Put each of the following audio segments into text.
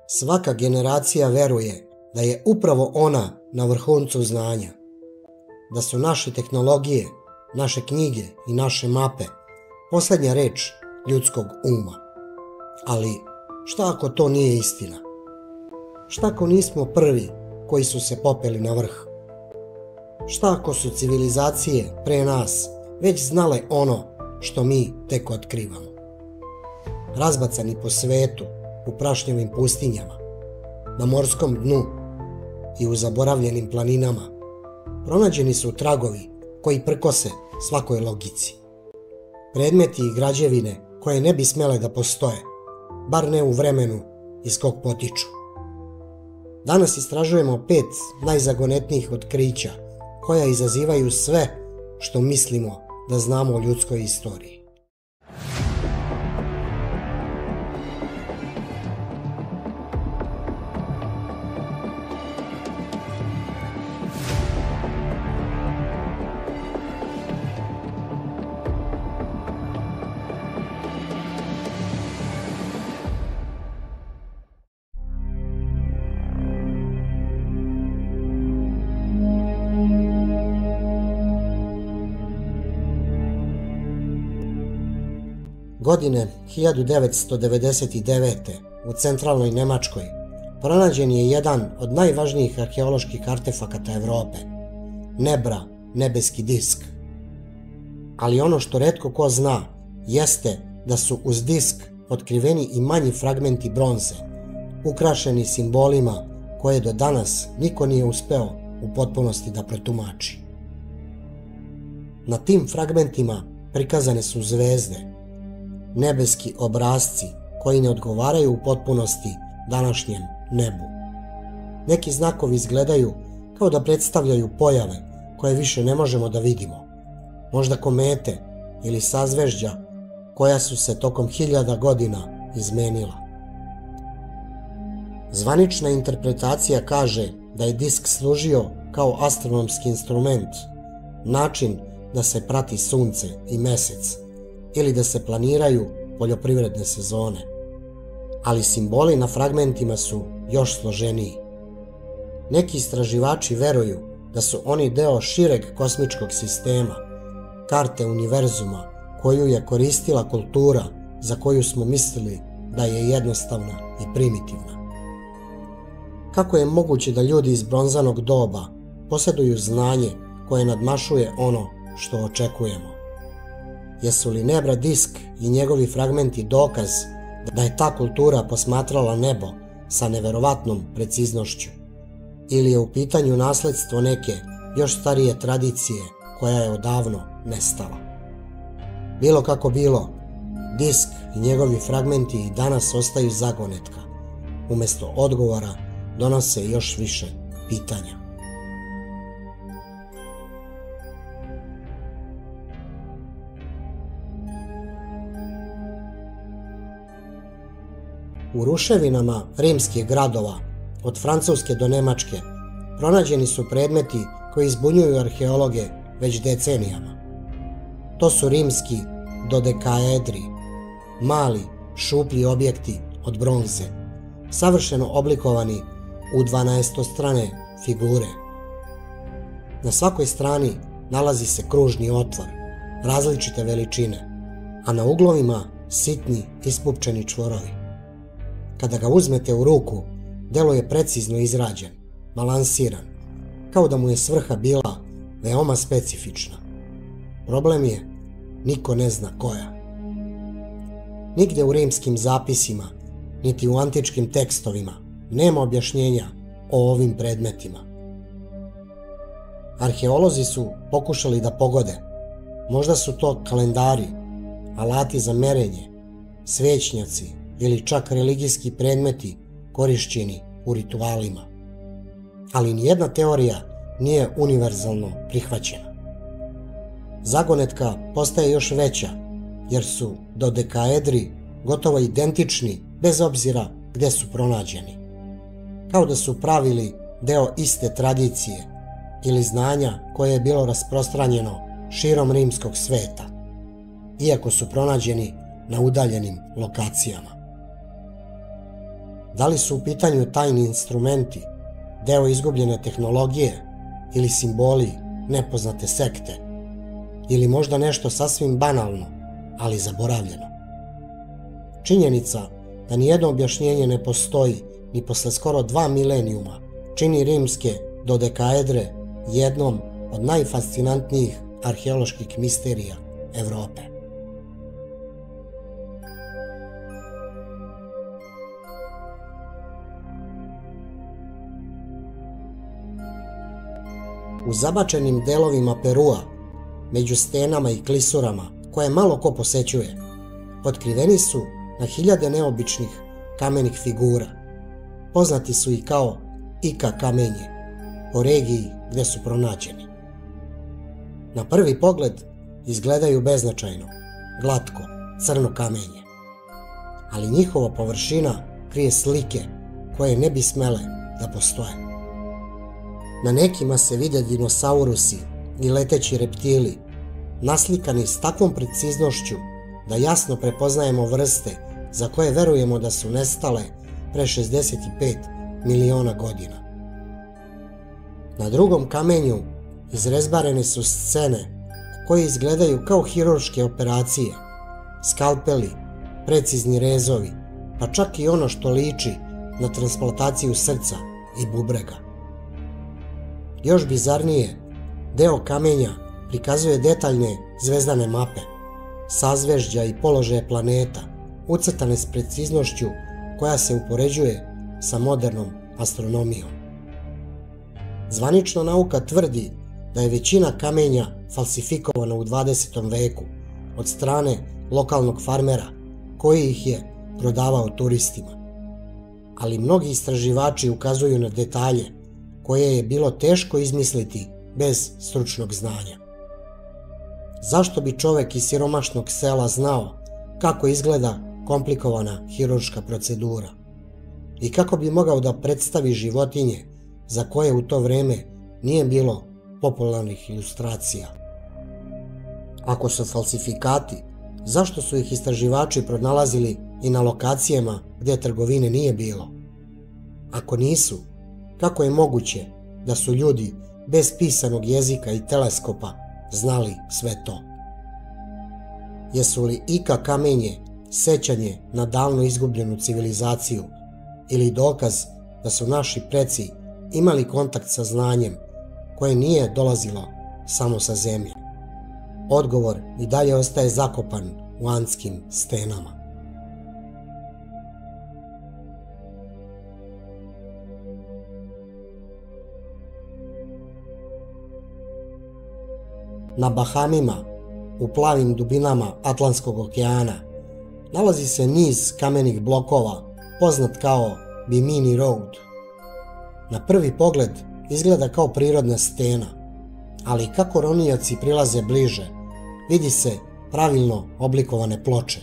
Svaka generacija veruje da je upravo ona na vrhuncu znanja, da su naše tehnologije, naše knjige i naše mape posljednja reč ljudskog uma. Ali šta ako to nije istina? Šta ako nismo prvi koji su se popeli na vrh? Šta ako su civilizacije pre nas već znale ono što mi tek otkrivamo? Razbacani po svetu, u prašnjavim pustinjama, na morskom dnu i u zaboravljenim planinama, pronađeni su tragovi koji prkose svakoj logici. Predmeti i građevine koje ne bi smjele da postoje, bar ne u vremenu iz kog potiču. Danas istražujemo 5 najzagonetnijih otkrića koja izazivaju sve što mislimo da znamo o ljudskoj istoriji. Godine 1999. u centralnoj Njemačkoj pronađen je jedan od najvažnijih arheoloških artefakata Evrope, Nebra, nebeski disk. Ali ono što retko ko zna jeste da su uz disk otkriveni i manji fragmenti bronze, ukrašeni simbolima koje do danas niko nije uspeo u potpunosti da protumači. Na tim fragmentima prikazane su zvezde, nebeski obrasci koji ne odgovaraju u potpunosti današnjem nebu. Neki znakovi izgledaju kao da predstavljaju pojave koje više ne možemo da vidimo, možda komete ili sazvežđa koja su se tokom 1000 godina izmenila. Zvanična interpretacija kaže da je disk služio kao astronomski instrument, način da se prati sunce i mesec ili da se planiraju poljoprivredne sezone. Ali simboli na fragmentima su još složeniji. Neki istraživači veruju da su oni deo šireg kosmičkog sistema, karte univerzuma koju je koristila kultura za koju smo mislili da je jednostavna i primitivna. Kako je moguće da ljudi iz bronzanog doba posjeduju znanje koje nadmašuje ono što očekujemo? Jesu li Nebra disk i njegovi fragmenti dokaz da je ta kultura posmatrala nebo sa neverovatnom preciznošću? Ili je u pitanju nasledstvo neke još starije tradicije koja je odavno nestala? Bilo kako bilo, disk i njegovi fragmenti i danas ostaju zagonetka. Umjesto odgovora donose još više pitanja. U ruševinama rimskih gradova, od Francuske do Nemačke, pronađeni su predmeti koji zbunjuju arheologe već decenijama. To su rimski dodekaedri, mali, šuplji objekti od bronze, savršeno oblikovani u 12-strane figure. Na svakoj strani nalazi se kružni otvor, različite veličine, a na uglovima sitni ispupčeni čvorovi. Kada ga uzmete u ruku, deluje precizno izrađen, balansiran, kao da mu je svrha bila veoma specifična. Problem je, niko ne zna koja. Nigde u rimskim zapisima, niti u antičkim tekstovima, nema objašnjenja o ovim predmetima. Arheolozi su pokušali da pogode. Možda su to kalendari, alati za merenje, svećnjaci ili čak religijski predmeti korišćeni u ritualima. Ali nijedna teorija nije univerzalno prihvaćena. Zagonetka postaje još veća, jer su dodekaedri gotovo identični bez obzira gde su pronađeni. Kao da su pravili deo iste tradicije ili znanja koje je bilo rasprostranjeno širom rimskog sveta, iako su pronađeni na udaljenim lokacijama. Da li su u pitanju tajni instrumenti, deo izgubljene tehnologije ili simboli nepoznate sekte, ili možda nešto sasvim banalno, ali zaboravljeno. Činjenica da nijedno objašnjenje ne postoji ni posle skoro 2 milenijuma čini rimske dodekaedre jednom od najfascinantnijih arheoloških misterija Evrope. U zabačenim delovima Perua, među stenama i klisurama koje malo ko posećuje, otkriveni su na hiljade neobičnih kamenih figura. Poznati su i kao Ika kamenje, po regiji gde su pronađeni. Na prvi pogled izgledaju beznačajno, glatko, crno kamenje, ali njihova površina krije slike koje ne bi smele da postoje. Na nekima se vide dinosaurusi i leteći reptili, naslikani s takvom preciznošću da jasno prepoznajemo vrste za koje verujemo da su nestale pre 65 miliona godina. Na drugom kamenju izrezbarene su scene koje izgledaju kao hirurške operacije, skalpeli, precizni rezovi, pa čak i ono što liči na transplantaciju srca i bubrega. Još bizarnije, deo kamenja prikazuje detaljne zvezdane mape, sazvežđa i položaje planeta, ucrtane s preciznošću koja se upoređuje sa modernom astronomijom. Zvanična nauka tvrdi da je većina kamenja falsifikovana u 20. veku od strane lokalnog farmera koji ih je prodavao turistima. Ali mnogi istraživači ukazuju na detalje koje je bilo teško izmisliti bez stručnog znanja. Zašto bi čovek iz siromašnog sela znao kako izgleda komplikovana hirurška procedura i kako bi mogao da predstavi životinje za koje u to vreme nije bilo popularnih ilustracija? Ako su falsifikati, zašto su ih istraživači pronalazili i na lokacijama gde trgovine nije bilo? Ako nisu, kako je moguće da su ljudi bez pisanog jezika i teleskopa znali sve to? Jesu li Ika kamenje sećanje na davno izgubljenu civilizaciju ili dokaz da su naši preci imali kontakt sa znanjem koje nije dolazilo samo sa zemlje? Odgovor i dalje ostaje zakopan u antskim stenama. Na Bahamima, u plavim dubinama Atlantskog okeana, nalazi se niz kamenih blokova poznat kao Bimini Road. Na prvi pogled izgleda kao prirodna stena, ali kako ronioci prilaze bliže, vidi se pravilno oblikovane ploče,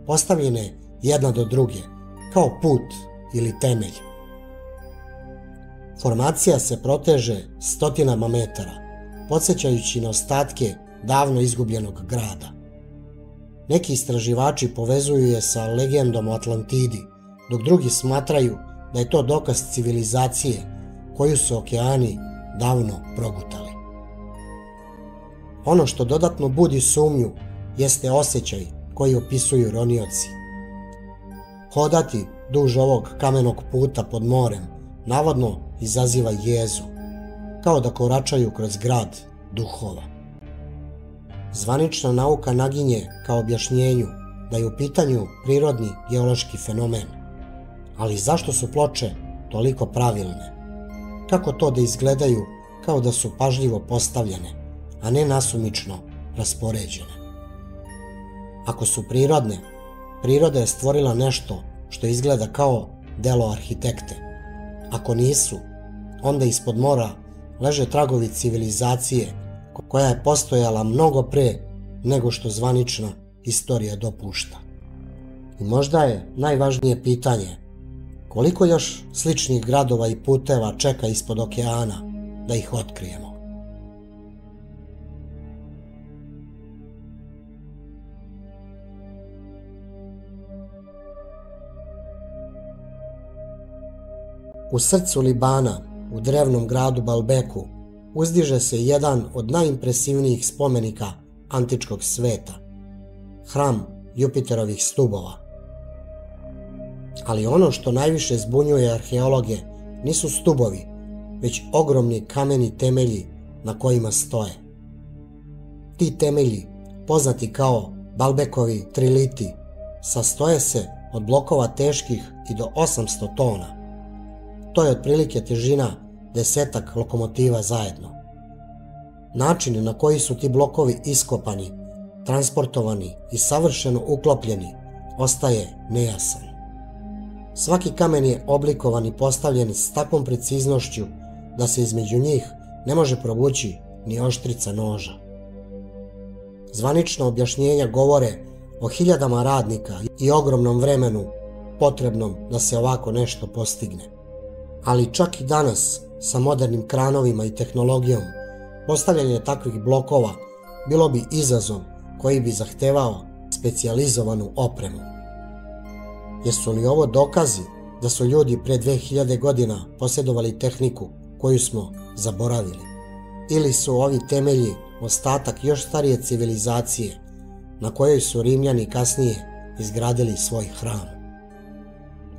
postavljene jedna do druge, kao put ili temelj. Formacija se proteže stotinama metara, podsjećajući na ostatke davno izgubljenog grada. Neki istraživači povezuju je sa legendom o Atlantidi, dok drugi smatraju da je to dokaz civilizacije koju su okeani davno progutali. Ono što dodatno budi sumnju jeste osjećaj koji opisuju ronioci. Hodati duž ovog kamenog puta pod morem navodno izaziva jezu, kao da koračaju kroz grad duhova. Zvanična nauka naginje kao objašnjenju da je u pitanju prirodni geološki fenomen. Ali zašto su ploče toliko pravilne? Kako to da izgledaju kao da su pažljivo postavljene, a ne nasumično raspoređene? Ako su prirodne, priroda je stvorila nešto što izgleda kao delo arhitekte. Ako nisu, onda ispod mora leže tragovi civilizacije koja je postojala mnogo pre nego što zvanična istorija dopušta. I možda je najvažnije pitanje: koliko još sličnih gradova i puteva čeka ispod okeana da ih otkrijemo? U srcu Libana, u drevnom gradu Balbeku, uzdiže se jedan od najimpresivnijih spomenika antičkog sveta, hram Jupiterovih stubova. Ali ono što najviše zbunjuje arheologe nisu stubovi, već ogromni kameni temelji na kojima stoje. Ti temelji, poznati kao Balbekovi triliti, sastoje se od blokova teških i do 800 tona. To je otprilike težina 10 lokomotiva zajedno. Način na koji su ti blokovi iskopani, transportovani i savršeno uklopljeni ostaje nejasan. Svaki kamen je oblikovan i postavljen s takvom preciznošću da se između njih ne može provući ni oštrica noža. Zvanična objašnjenja govore o hiljadama radnika i ogromnom vremenu potrebnom da se ovako nešto postigne. Ali čak i danas, sa modernim kranovima i tehnologijom, postavljanje takvih blokova bilo bi izazov koji bi zahtevao specijalizovanu opremu. Jesu li ovo dokazi da su ljudi pre 2000 godina posjedovali tehniku koju smo zaboravili? Ili su ovi temelji ostatak još starije civilizacije na kojoj su Rimljani kasnije izgradili svoj hram?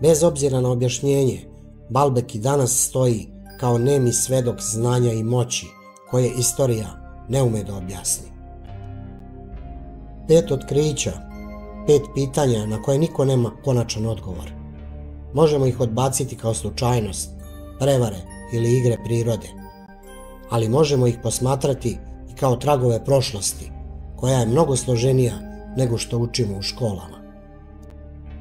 Bez obzira na objašnjenje, Balbek i danas stoji kao nemi svedok znanja i moći koje istorija ne ume da objasni. 5 otkrića, 5 pitanja na koje niko nema konačan odgovor. Možemo ih odbaciti kao slučajnost, prevare ili igre prirode, ali možemo ih posmatrati i kao tragove prošlosti, koja je mnogo složenija nego što učimo u školama.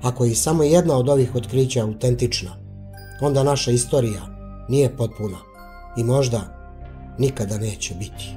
Ako je samo jedna od ovih otkrića autentična, onda naša istorija nije potpuna i možda nikada neće biti.